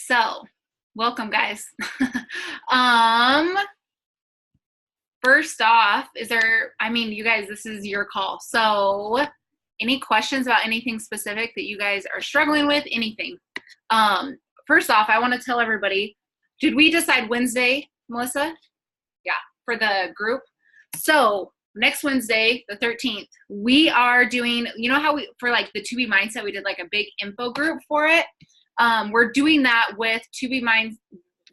So, welcome guys. um, First off, you guys, this is your call. So, any questions about anything specific that you guys are struggling with, anything? First off, I want to tell everybody, did we decide Wednesday, Melissa? Yeah, for the group. So, next Wednesday, the 13th, we are doing, you know how for like the 2B Mindset, we did like a big info group for it. We're doing that with 2B Minds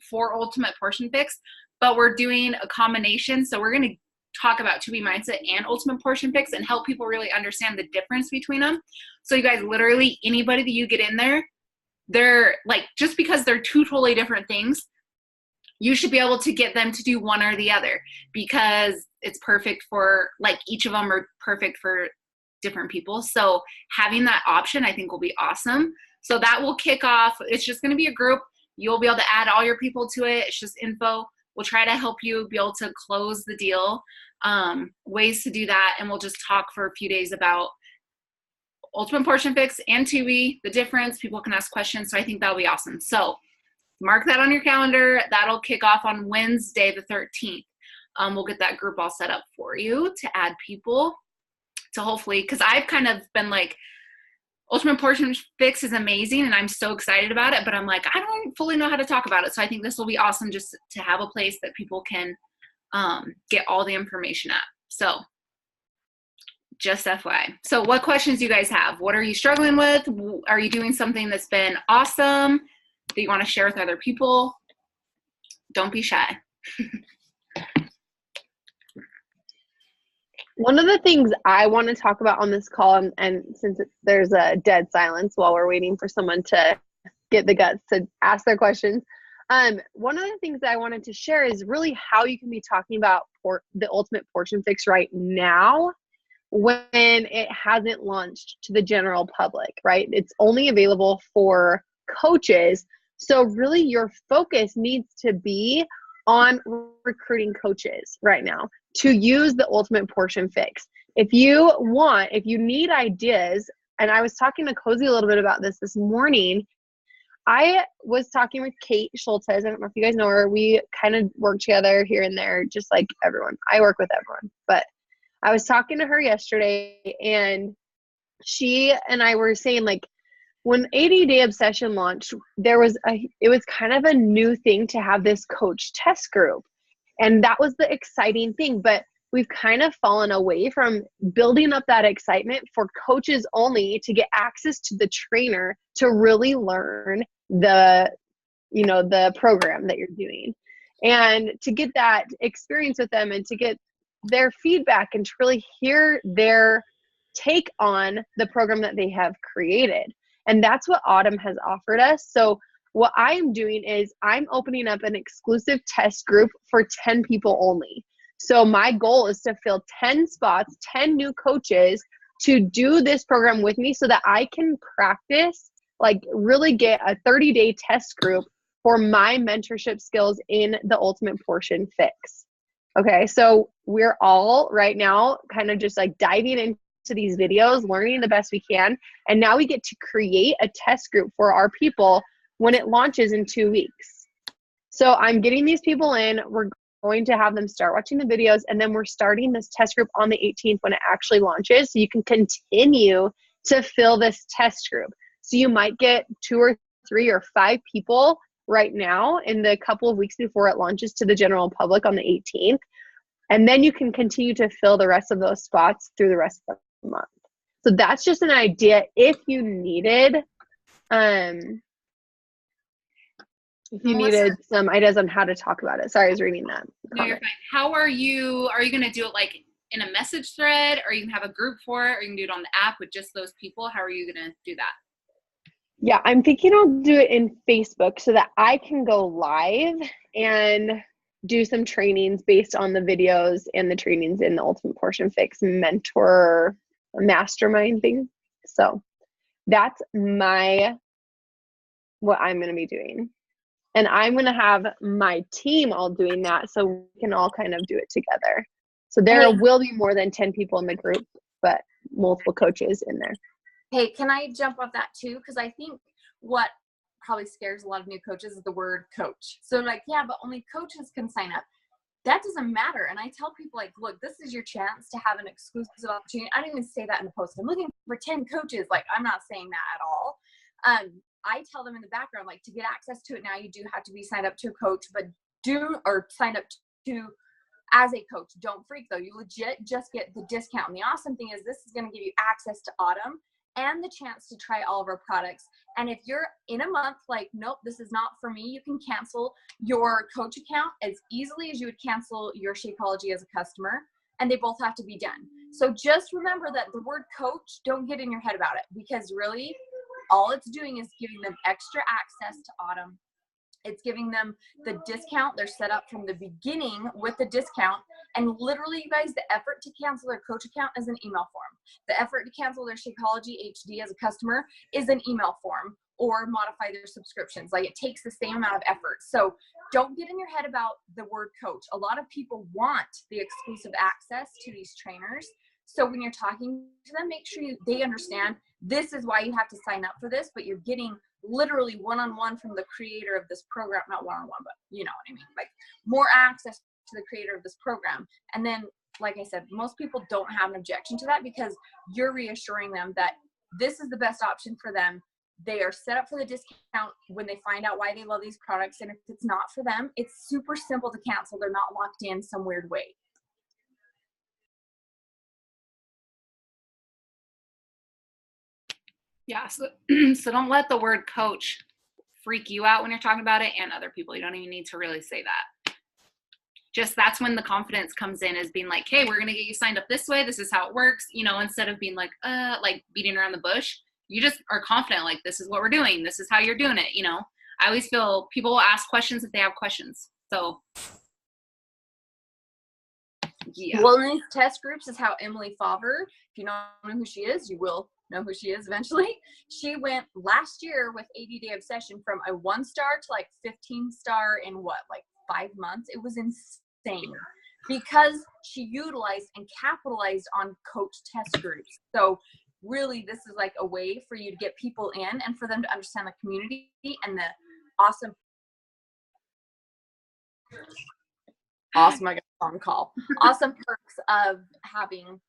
for Ultimate Portion Fix, but we're doing a combination. So we're going to talk about 2B Mindset and Ultimate Portion Fix and help people really understand the difference between them. So you guys, literally anybody that you get in there, they're like, just because they're two totally different things, you should be able to get them to do one or the other, because it's perfect for, like, each of them are perfect for different people. So having that option, I think, will be awesome. So that will kick off. It's just going to be a group. You'll be able to add all your people to it. It's just info. We'll try to help you be able to close the deal, ways to do that. And we'll just talk for a few days about Ultimate Portion Fix and 2B, the difference. People can ask questions. So I think that'll be awesome. So mark that on your calendar. That'll kick off on Wednesday, the 13th. We'll get that group all set up for you to add people to, hopefully, because I've kind of been like, Ultimate Portion Fix is amazing and I'm so excited about it, but I'm like, I don't fully know how to talk about it. So I think this will be awesome just to have a place that people can get all the information at. So just FYI. So what questions do you guys have? What are you struggling with? Are you doing something that's been awesome that you want to share with other people? Don't be shy. One of the things I want to talk about on this call, and since there's a dead silence while we're waiting for someone to get the guts to ask their questions, one of the things that I wanted to share is really how you can be talking about the Ultimate Portion Fix right now when it hasn't launched to the general public, right? It's only available for coaches. So really your focus needs to be on recruiting coaches right now to use the Ultimate Portion Fix. If you need ideas, and I was talking to Cozy a little bit about this morning. I was talking with Kate Schultz. I don't know if you guys know her. We kind of work together here and there, just like everyone. I work with everyone. But I was talking to her yesterday, and she and I were saying, like, when 80-Day Obsession launched, it was kind of a new thing to have this coach test group. And that was the exciting thing. But we've kind of fallen away from building up that excitement for coaches only to get access to the trainer to really learn the program that you're doing, and to get that experience with them and to get their feedback and to really hear their take on the program that they have created. And that's what Autumn has offered us. So what I'm doing is I'm opening up an exclusive test group for 10 people only. So my goal is to fill 10 spots, 10 new coaches to do this program with me so that I can practice, like really get a 30-day test group for my mentorship skills in the Ultimate Portion Fix. Okay, so we're all right now kind of just like diving into these videos, learning the best we can. And now we get to create a test group for our people when it launches in 2 weeks. So I'm getting these people in. We're going to have them start watching the videos, and then we're starting this test group on the 18th when it actually launches. So you can continue to fill this test group. So you might get 2 or 3 or 5 people right now in the couple of weeks before it launches to the general public on the 18th. And then you can continue to fill the rest of those spots through the rest of the month. So that's just an idea if you needed some ideas on how to talk about it. Sorry, I was reading that. No, you're fine. How are you going to do it, like in a message thread, or you can have a group for it, or you can do it on the app with just those people? How are you going to do that? Yeah, I'm thinking I'll do it in Facebook so that I can go live and do some trainings based on the videos and the trainings in the Ultimate Portion Fix mentor mastermind thing. So that's what I'm going to be doing. And I'm going to have my team all doing that so we can all kind of do it together. So there will be more than 10 people in the group, but multiple coaches in there. Hey, can I jump off that too? Because I think what probably scares a lot of new coaches is the word coach. So I'm like, yeah, but only coaches can sign up. That doesn't matter. And I tell people, like, look, this is your chance to have an exclusive opportunity. I don't even say that in the post. I'm looking for 10 coaches. Like, I'm not saying that at all. I tell them in the background, like, to get access to it now, you do have to be signed up to a coach, but signed up to as a coach. Don't freak though. You legit just get the discount. And the awesome thing is this is going to give you access to Autumn and the chance to try all of our products. And if you're in a month like, nope, this is not for me, you can cancel your coach account as easily as you would cancel your Shakeology as a customer, and they both have to be done. So just remember that the word coach, don't get in your head about it, because really all it's doing is giving them extra access to Autumn. It's giving them the discount. They're set up from the beginning with the discount. And literally, you guys, the effort to cancel their coach account is an email form. The effort to cancel their Shakeology HD as a customer is an email form, or modify their subscriptions. Like, it takes the same amount of effort. So don't get in your head about the word coach. A lot of people want the exclusive access to these trainers. So when you're talking to them, make sure they understand this is why you have to sign up for this, but you're getting literally one-on-one from the creator of this program, not one-on-one, but you know what I mean, like more access to the creator of this program. And then, like I said, most people don't have an objection to that, because you're reassuring them that this is the best option for them. They are set up for the discount when they find out why they love these products. And if it's not for them, it's super simple to cancel. They're not locked in some weird way. Yeah, so don't let the word coach freak you out when you're talking about it, and other people. You don't even need to really say that. Just that's when the confidence comes in, is being like, hey, we're going to get you signed up this way. This is how it works. You know, instead of being like beating around the bush, you just are confident, like, this is what we're doing. This is how you're doing it. You know, I always feel people will ask questions if they have questions. So yeah. Wellness test groups is how Emily Favre, if you don't know who she is, you will know who she is eventually. She went last year with 80-day obsession from a 1-star to like 15-star in like 5 months. It was insane, because she utilized and capitalized on coach test groups. So really, this is like a way for you to get people in and for them to understand the community and the awesome, I got a phone call. Awesome perks of having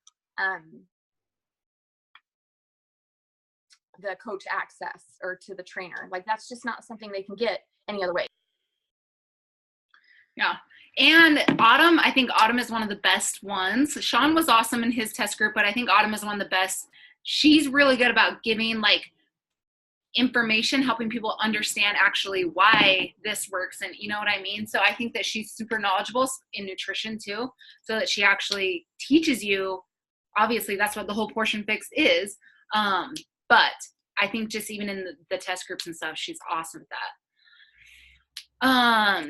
the coach access, or to the trainer. Like, that's just not something they can get any other way. Yeah. And Autumn, I think Autumn is one of the best ones. Sean was awesome in his test group, but I think Autumn is one of the best. She's really good about giving like information, helping people understand actually why this works, and you know what I mean? So I think that she's super knowledgeable in nutrition too, so that she actually teaches you. Obviously, that's what the whole Portion Fix is. But I think just even in the test groups and stuff, she's awesome at that.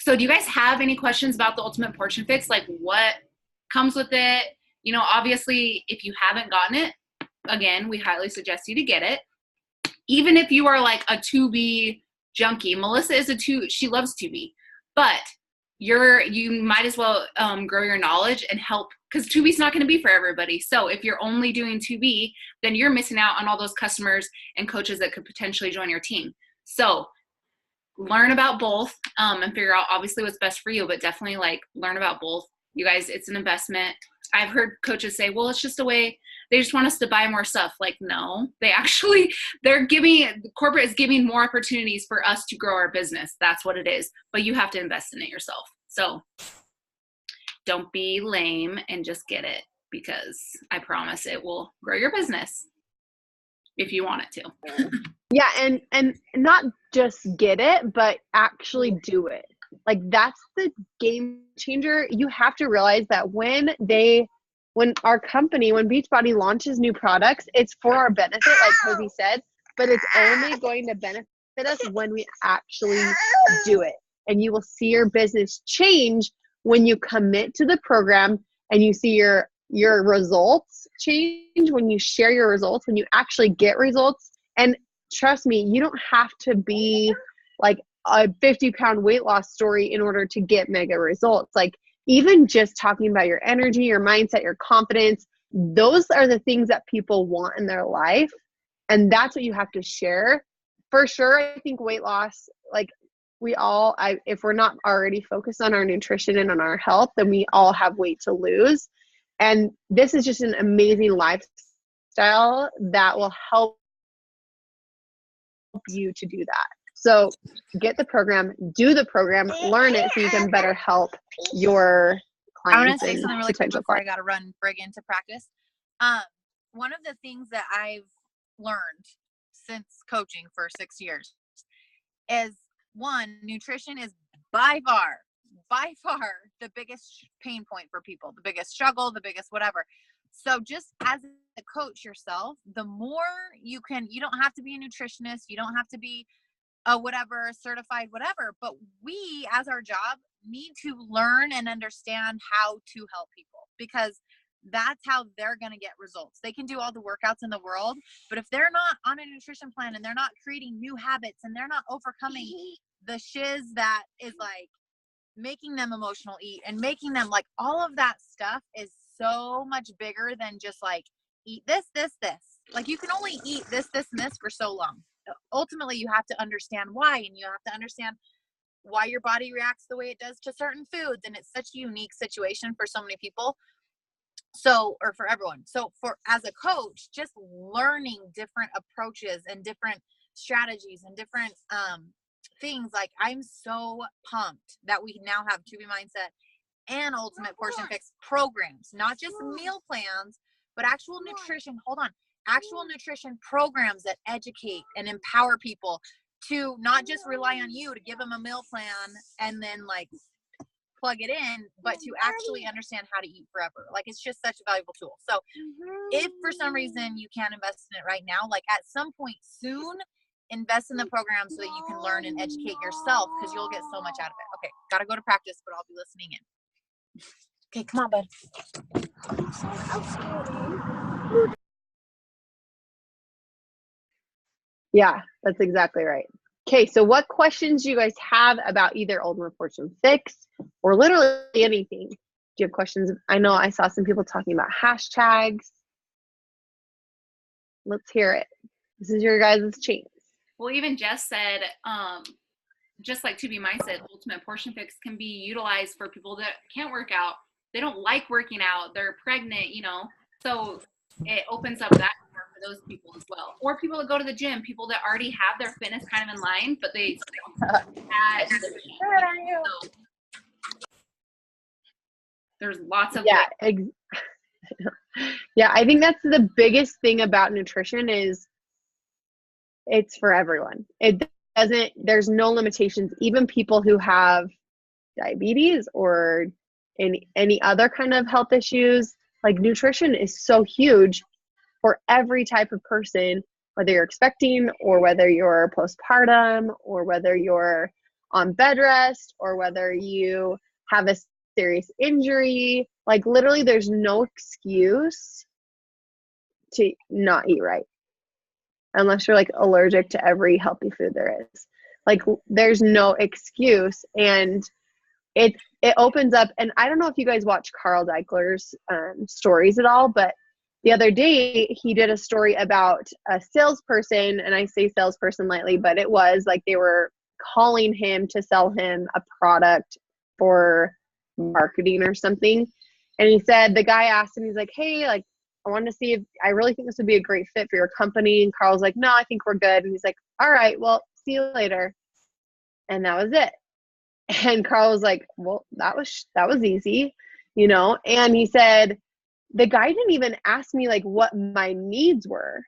So do you guys have any questions about the Ultimate Portion Fix? Like, what comes with it? You know, obviously, if you haven't gotten it, again, we highly suggest you to get it. Even if you are like a 2B junkie, Melissa is she loves 2B, but you might as well grow your knowledge and help, because 2B is not going to be for everybody. So if you're only doing 2B, then you're missing out on all those customers and coaches that could potentially join your team. So learn about both and figure out obviously what's best for you, but definitely like learn about both. You guys, it's an investment. I've heard coaches say, well, it's just a way, they just want us to buy more stuff. Like, no, corporate is giving more opportunities for us to grow our business. That's what it is. But you have to invest in it yourself. So don't be lame and just get it, because I promise it will grow your business if you want it to. Yeah. And not just get it, but actually do it. Like, that's the game changer. You have to realize that when Beachbody launches new products, it's for our benefit, like Toby said, but it's only going to benefit us when we actually do it. And you will see your business change when you commit to the program, and you see your results change when you share your results, when you actually get results. And trust me, you don't have to be like a 50-pound weight loss story in order to get mega results. Like, even just talking about your energy, your mindset, your confidence, those are the things that people want in their life. And that's what you have to share for sure, I think weight loss, like if we're not already focused on our nutrition and on our health, then we all have weight to lose. And this is just an amazing lifestyle that will help you to do that. So get the program, do the program, learn it so you can better help your clients. I want to say something really quick before clients. I got to run Brig into practice. One of the things that I've learned since coaching for 6 years is, one, nutrition is by far the biggest pain point for people, the biggest struggle, the biggest whatever. So just as a coach yourself, the more you don't have to be a nutritionist, you don't have to be a whatever, certified whatever, but we as our job need to learn and understand how to help people, because that's how they're going to get results. They can do all the workouts in the world, but if they're not on a nutrition plan and they're not creating new habits and they're not overcoming the shiz that is like making them emotional eat and making them like, all of that stuff is so much bigger than just like eat this. Like you can only eat this and this for so long. Ultimately, you have to understand why, and you have to understand why your body reacts the way it does to certain foods. And it's such a unique situation for so many people. So, or for everyone. So as a coach, just learning different approaches and different strategies and different things. Like I'm so pumped that we now have 2B Mindset and Ultimate Portion Fix programs, not just meal plans, but actual nutrition. Actual nutrition programs that educate and empower people to not just rely on you to give them a meal plan and then like plug it in, but to actually understand how to eat forever. Like it's just such a valuable tool. So if for some reason you can't invest in it right now, like at some point soon, invest in the program so that you can learn and educate yourself, because you'll get so much out of it. Okay, gotta go to practice, but I'll be listening in. Okay, come on, bud. Yeah, that's exactly right. Okay, so what questions do you guys have about either Ultimate Portion Fix or literally anything? Do you have questions? I know I saw some people talking about hashtags. Let's hear it. This is your guys' chance. Well, even Jess said, just like 2B Mindset, Ultimate Portion Fix can be utilized for people that can't work out. They don't like working out. They're pregnant, so it opens up that door for those people as well. Or people that go to the gym, people that already have their fitness kind of in line, but they add to the gym. So there's lots of yeah, I think that's the biggest thing about nutrition is it's for everyone. There's no limitations. Even people who have diabetes or any other kind of health issues, like nutrition is so huge for every type of person, whether you're expecting or whether you're postpartum or whether you're on bed rest or whether you have a serious injury. Like literally there's no excuse to not eat right, unless you're like allergic to every healthy food there is. Like there's no excuse. And it opens up, and I don't know if you guys watch Carl Deichler's stories at all, but the other day he did a story about a salesperson, and I say salesperson lightly, but it was like they were calling him to sell him a product for marketing or something. And he said, the guy asked him, he's like, hey, like, I wanted to see if I really think this would be a great fit for your company. And Carl's like, no, I think we're good. And he's like, all right, well, see you later. And that was it. And Carl was like, well, that was easy, And he said, the guy didn't even ask me like what my needs were.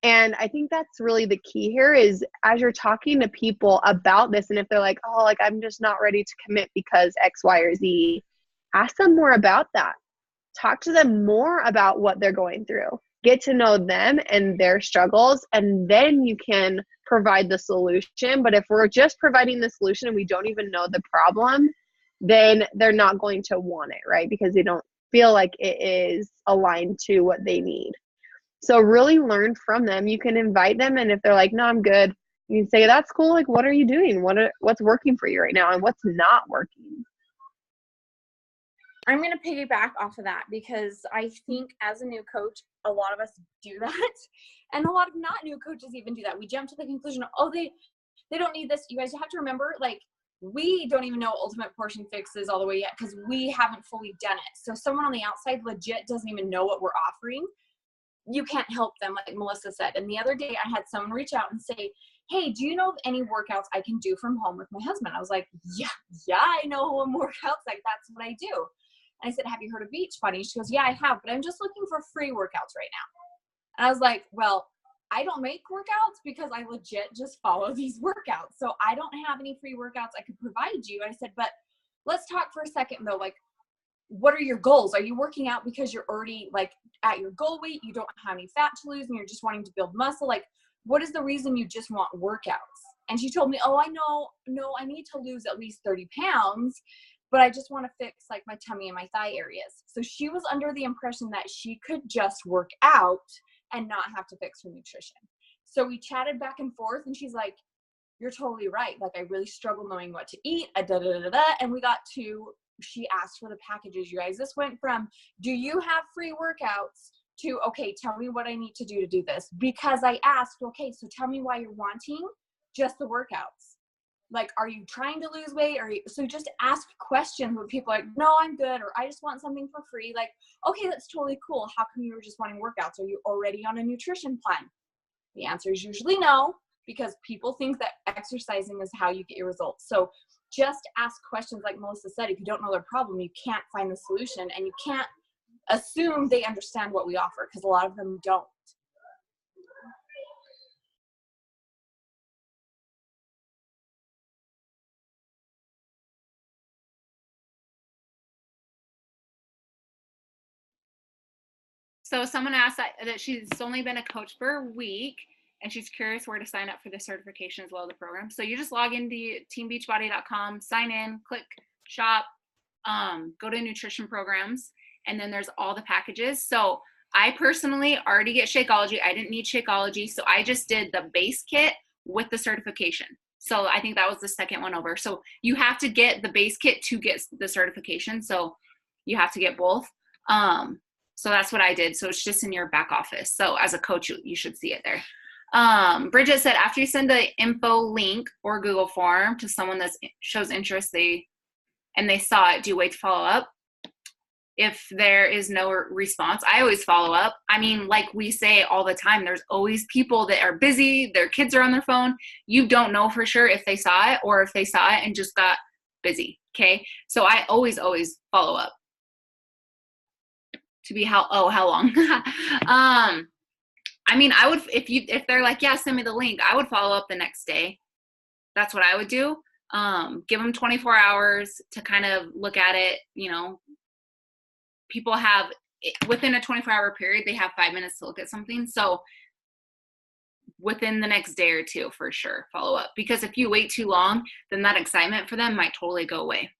And I think that's really the key here is as you're talking to people about this, and if they're like, oh, like I'm just not ready to commit because X, Y, or Z, ask them more about that. Talk to them more about what they're going through. Get to know them and their struggles, and then you can provide the solution. But if we're just providing the solution and we don't even know the problem, then they're not going to want it, right? Because they don't feel like it is aligned to what they need. So really learn from them. You can invite them, and if they're like, no, I'm good, you can say, that's cool. Like, what are you doing? What's working for you right now and what's not working? I'm going to piggyback off of that because I think as a new coach, a lot of us do that. And a lot of not new coaches even do that. We jump to the conclusion of, oh, they don't need this. You guys have to remember, like, we don't even know Ultimate Portion Fix is all the way yet because we haven't fully done it. So someone on the outside legit doesn't even know what we're offering. You can't help them, like Melissa said. And the other day I had someone reach out and say, hey, do you know of any workouts I can do from home with my husband? I was like, yeah, I know home workouts. Like, that's what I do. And I said, have you heard of Beachbody? She goes, yeah, I have, but I'm just looking for free workouts right now. And I was like, well, I don't make workouts because I legit just follow these workouts. So I don't have any free workouts I could provide you. I said, but let's talk for a second though. Like, what are your goals? Are you working out because you're already like at your goal weight? You don't have any fat to lose and you're just wanting to build muscle? Like, what is the reason you just want workouts? And she told me, oh, I know, no, I need to lose at least 30 pounds, but I just want to fix like my tummy and my thigh areas. So she was under the impression that she could just work out and not have to fix her nutrition. So we chatted back and forth and she's like, you're totally right. Like, I really struggle knowing what to eat. And we got to, she asked for the packages, you guys. This went from, do you have free workouts, to, okay, tell me what I need to do this. Because I asked, okay, so tell me why you're wanting just the workouts. Like, are you trying to lose weight? So just ask questions when people are like, no, I'm good. Or I just want something for free. Like, okay, that's totally cool. How come you were just wanting workouts? Are you already on a nutrition plan? The answer is usually no, because people think that exercising is how you get your results. So just ask questions. Like Melissa said, if you don't know their problem, you can't find the solution, and you can't assume they understand what we offer, because a lot of them don't. So someone asked that she's only been a coach for a week and she's curious where to sign up for the certification as well as the program. So you just log into teambeachbody.com, sign in, click shop, go to nutrition programs, and then there's all the packages. So I personally already get Shakeology. I didn't need Shakeology, so I just did the base kit with the certification. So I think that was the second one over. So you have to get the base kit to get the certification. So you have to get both. So that's what I did. So it's just in your back office. So as a coach, you should see it there. Bridget said, after you send the info link or Google form to someone that shows interest, they saw it, do you wait to follow up? If there is no response, I always follow up. I mean, like we say all the time, there's always people that are busy. Their kids are on their phone. You don't know for sure if they saw it or if they saw it and just got busy. Okay. So I always follow up. To be how long? I mean, I would, if they're like, yeah, send me the link, I would follow up the next day. That's what I would do. Give them 24 hours to kind of look at it. You know, people have, within a 24-hour period, they have 5 minutes to look at something. So within the next day or two, for sure, follow up. Because if you wait too long, then that excitement for them might totally go away.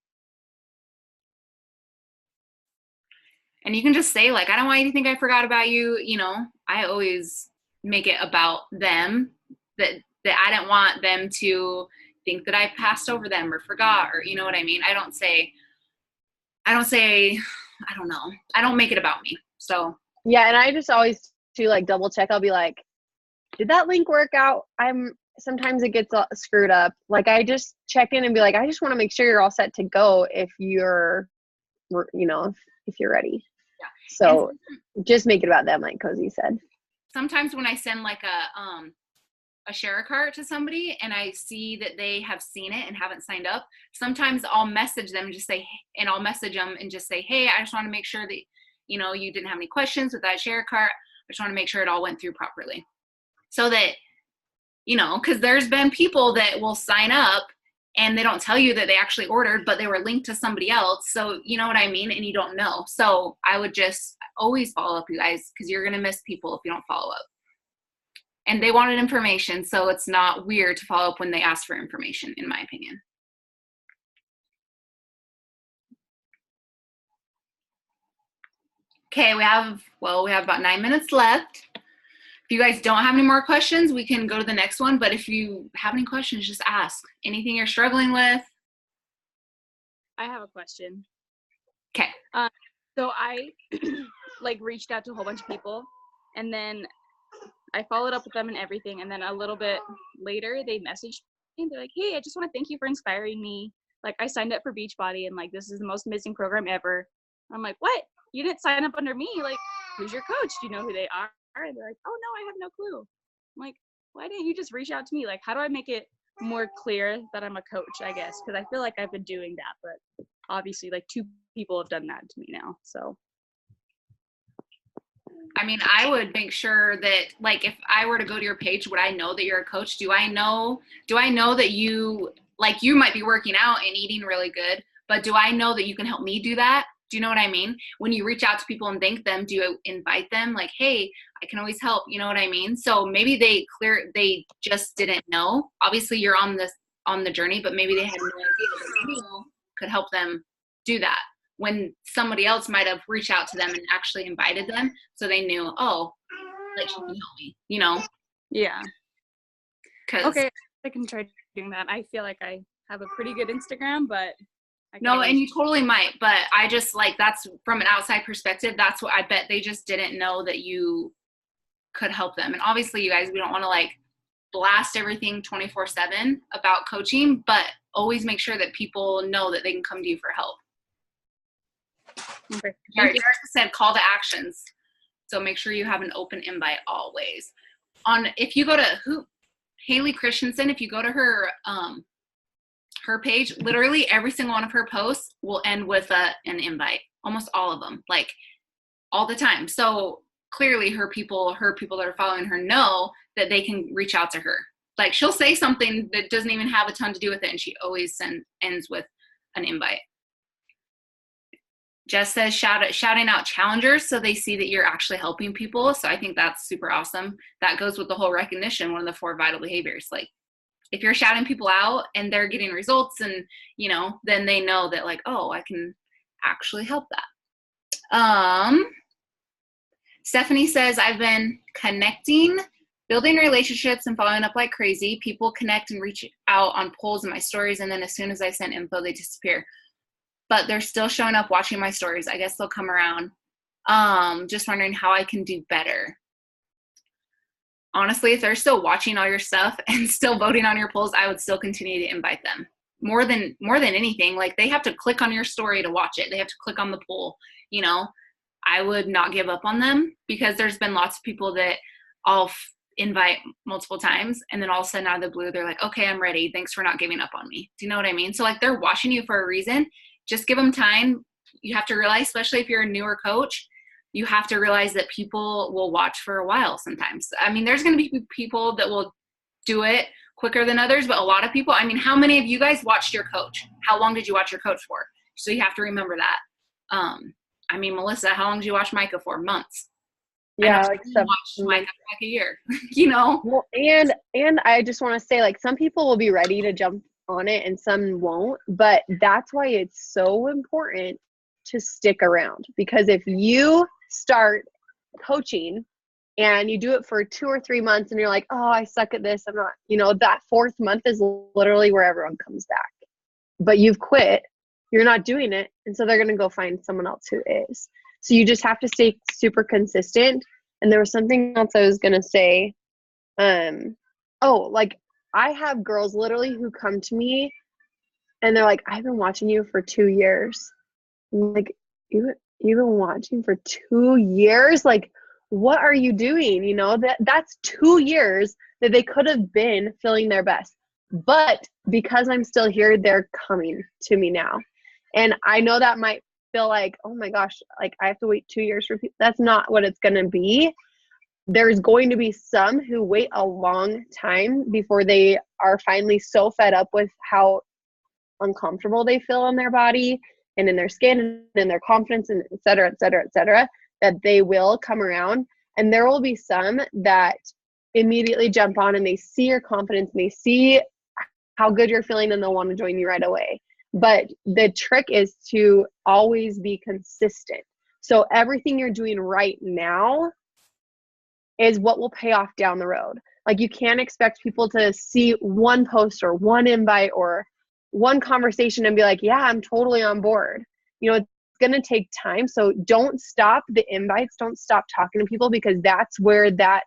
And you can just say, like, I don't want you to think I forgot about you. You know, I always make it about them, that I didn't want them to think that I passed over them or forgot, or, you know what I mean? I don't say, I don't know. I don't make it about me. So. Yeah. And I just always do like double check. I'll be like, did that link work out? Sometimes it gets screwed up. Like, I just check in and be like, I just want to make sure you're all set to go if you're, you know, if you're ready. Yeah. So just make it about them, like Cozy said. Sometimes when I send like a share cart to somebody and I see that they have seen it and haven't signed up, sometimes I'll message them and just say, hey, I just want to make sure that, you know, you didn't have any questions with that share cart. I just want to make sure it all went through properly. So that, you know, because there's been people that will sign up and they don't tell you that they actually ordered, but they were linked to somebody else. So you know what I mean? And you don't know. So I would just always follow up, you guys, because you're going to miss people if you don't follow up. And they wanted information, so it's not weird to follow up when they ask for information, in my opinion. Okay, we have about 9 minutes left. If you guys don't have any more questions, we can go to the next one. But if you have any questions, just ask. Anything you're struggling with? I have a question. Okay. So I like reached out to a whole bunch of people And then I followed up with them and everything. And then a little bit later, they messaged me and they're like, hey, I just want to thank you for inspiring me. Like, I signed up for Beachbody and like, this is the most amazing program ever. I'm like, what? You didn't sign up under me? Like, who's your coach? Do you know who they are? And they're like, oh no, I have no clue. I'm like, why didn't you just reach out to me? Like, how do I make it more clear that I'm a coach, I guess? Because I feel like I've been doing that, but obviously like 2 people have done that to me now. So I mean, I would make sure that, like, if I were to go to your page, would I know that you're a coach? Do I know that you, like, you might be working out and eating really good, but do I know that you can help me do that? Do you know what I mean? When you reach out to people and thank them, do you invite them like, hey, I can always help? You know what I mean? So maybe they just didn't know. Obviously you're on the journey, but maybe they had no idea that you could help them do that, when somebody else might have reached out to them and actually invited them, so they knew, oh, like, she can help me, you know? yeah. 'Cause Okay, I can try doing that. I feel like I have a pretty good Instagram, but no, and you totally might, but I just, like, that's from an outside perspective, that's what I bet they just didn't know, that you could help them. And obviously you guys, we don't want to like blast everything 24/7 about coaching, but always make sure that people know that they can come to you for help. Okay. Derek said call to actions. So make sure you have an open invite always. If you go to Haley Christensen, if you go to her page, literally every single one of her posts will end with an invite. Almost all of them, like all the time. So clearly her people that are following her know that they can reach out to her. Like, she'll say something that doesn't even have a ton to do with it, and she always ends with an invite. Jess says shouting out challengers so they see that you're actually helping people. So I think that's super awesome. That goes with the whole recognition, one of the 4 vital behaviors. Like, if you're shouting people out and they're getting results, and, you know, then they know that, like, oh, I can actually help that. Stephanie says, I've been connecting, building relationships, and following up like crazy. People connect and reach out on polls in my stories, and then as soon as I send info, they disappear. But they're still showing up watching my stories. I guess they'll come around. Just wondering how I can do better. Honestly, if they're still watching all your stuff and still voting on your polls, I would still continue to invite them. More than anything, like, they have to click on your story to watch it. They have to click on the poll, you know. I would not give up on them, because there's been lots of people that I'll invite multiple times, and then all of a sudden out of the blue, they're like, okay, I'm ready. Thanks for not giving up on me. Do you know what I mean? So, like, they're watching you for a reason. Just give them time. You have to realize, especially if you're a newer coach, you have to realize that people will watch for a while sometimes. I mean, there's going to be people that will do it quicker than others, but a lot of people, I mean, how many of you guys watched your coach? How long did you watch your coach for? So you have to remember that. I mean, Melissa, how long did you watch Micah for? Months. Yeah, like watched Micah for like a year, you know? Well, and I just want to say, like, some people will be ready to jump on it and some won't, but that's why it's so important to stick around. Because if you start coaching and you do it for 2 or 3 months and you're like, oh, I suck at this, I'm not, you know, that 4th month is literally where everyone comes back. But you've quit, you're not doing it, and so they're going to go find someone else who is. So you just have to stay super consistent. And there was something else I was going to say. Like, I have girls literally who come to me and they're like, I've been watching you for 2 years. I'm like, you've been watching for 2 years? Like, what are you doing? You know, that's 2 years that they could have been feeling their best. But because I'm still here, they're coming to me now. And I know that might feel like, oh my gosh, like, I have to wait 2 years for people. That's not what it's going to be. There's going to be some who wait a long time before they are finally so fed up with how uncomfortable they feel in their body and in their skin and in their confidence, and et cetera, et cetera, et cetera, that they will come around. And there will be some that immediately jump on and they see your confidence and they see how good you're feeling, and they'll want to join you right away. But the trick is to always be consistent. So everything you're doing right now is what will pay off down the road. Like, you can't expect people to see one post or one invite or one conversation and be like, yeah, I'm totally on board. You know, it's going to take time. So don't stop the invites. Don't stop talking to people, because that's where that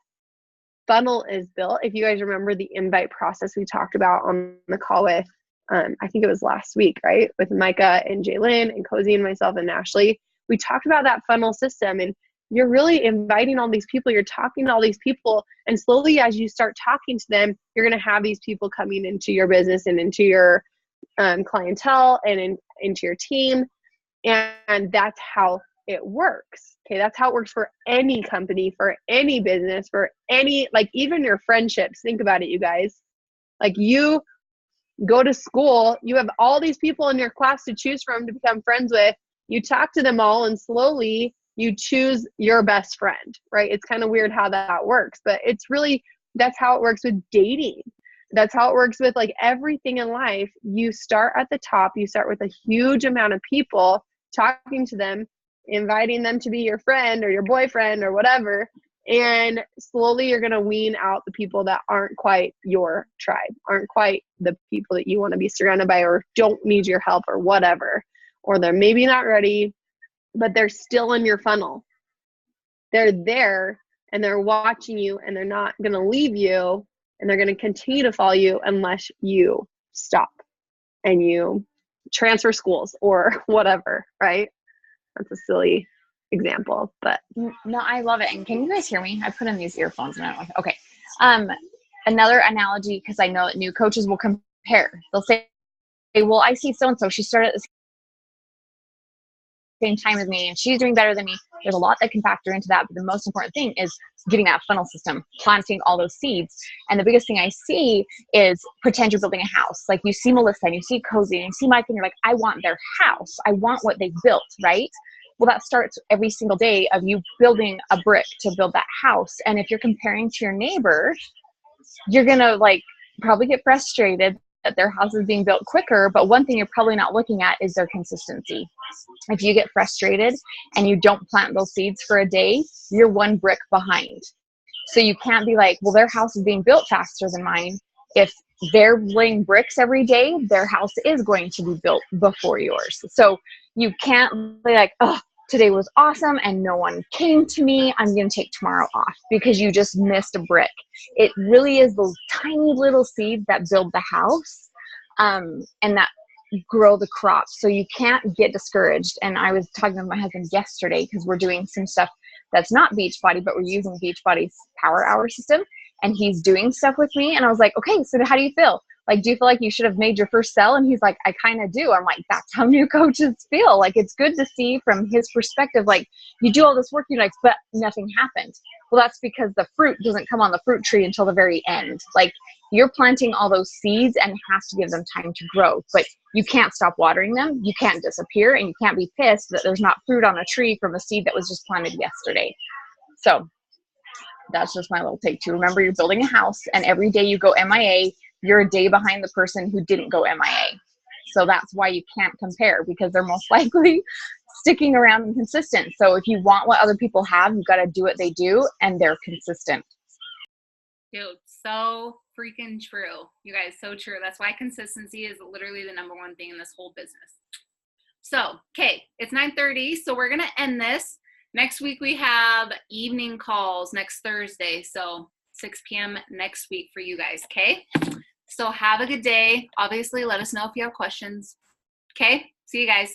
funnel is built. If you guys remember the invite process we talked about on the call with, I think it was last week, right? With Micah and Jalen and Cozy and myself and Ashley, we talked about that funnel system, and you're really inviting all these people. You're talking to all these people, and slowly as you start talking to them, you're going to have these people coming into your business and into your clientele and into your team. And that's how it works. Okay. That's how it works for any company, for any business, for any, like even your friendships. Think about it, you guys. Like you go to school, you have all these people in your class to choose from to become friends with. You talk to them all, and slowly you choose your best friend, right? It's kind of weird how that works, but it's really, that's how it works with dating. That's how it works with like everything in life. You start at the top, you start with a huge amount of people, talking to them, inviting them to be your friend or your boyfriend or whatever. And slowly you're going to wean out the people that aren't quite your tribe, aren't quite the people that you want to be surrounded by, or don't need your help or whatever, or they're maybe not ready, but they're still in your funnel. They're there and they're watching you, and they're not going to leave you, and they're going to continue to follow you unless you stop and you transfer schools or whatever, right? That's a silly example, but No, I love it. And can you guys hear me? I put in these earphones and I don't know. Okay. Another analogy, because I know that new coaches will compare. They'll say, well, I see so-and-so, she started at the same time as me and she's doing better than me. There's a lot that can factor into that, but the most important thing is getting that funnel system, planting all those seeds. And the biggest thing I see is pretend you're building a house. Like you see Melissa and you see Cozy and you see Mike, and you're like, I want their house. I want what they built, right? Well, that starts every single day of you building a brick to build that house. And if you're comparing to your neighbor, you're going to like probably get frustrated that their house is being built quicker. But one thing you're probably not looking at is their consistency. If you get frustrated and you don't plant those seeds for a day, you're one brick behind. So you can't be like, well, their house is being built faster than mine. If they're laying bricks every day, their house is going to be built before yours. So you can't be like, oh, today was awesome and no one came to me, I'm going to take tomorrow off, because you just missed a brick. It really is those tiny little seeds that build the house, and that grow the crops. So you can't get discouraged. And I was talking with my husband yesterday, because we're doing some stuff that's not Beachbody, but we're using Beachbody's Power Hour system, and he's doing stuff with me. And I was like, okay, so how do you feel? Like, do you feel like you should have made your first sell? And he's like, I kind of do. I'm like, that's how new coaches feel. Like, it's good to see from his perspective, like, you do all this work, you're like, but nothing happened. Well, that's because the fruit doesn't come on the fruit tree until the very end. Like, you're planting all those seeds and have to give them time to grow, but you can't stop watering them. You can't disappear, and you can't be pissed that there's not fruit on a tree from a seed that was just planted yesterday. So that's just my little take too. Remember, you're building a house, and every day you go MIA, you're a day behind the person who didn't go MIA. So that's why you can't compare, because they're most likely sticking around and consistent. So if you want what other people have, you got to do what they do, and they're consistent. Dude, so freaking true. You guys, so true. That's why consistency is literally the number one thing in this whole business. So, okay, it's 9:30, so we're going to end this. Next week we have evening calls next Thursday, so 6 p.m. next week for you guys, okay? So have a good day. Obviously, let us know if you have questions. Okay? See you guys.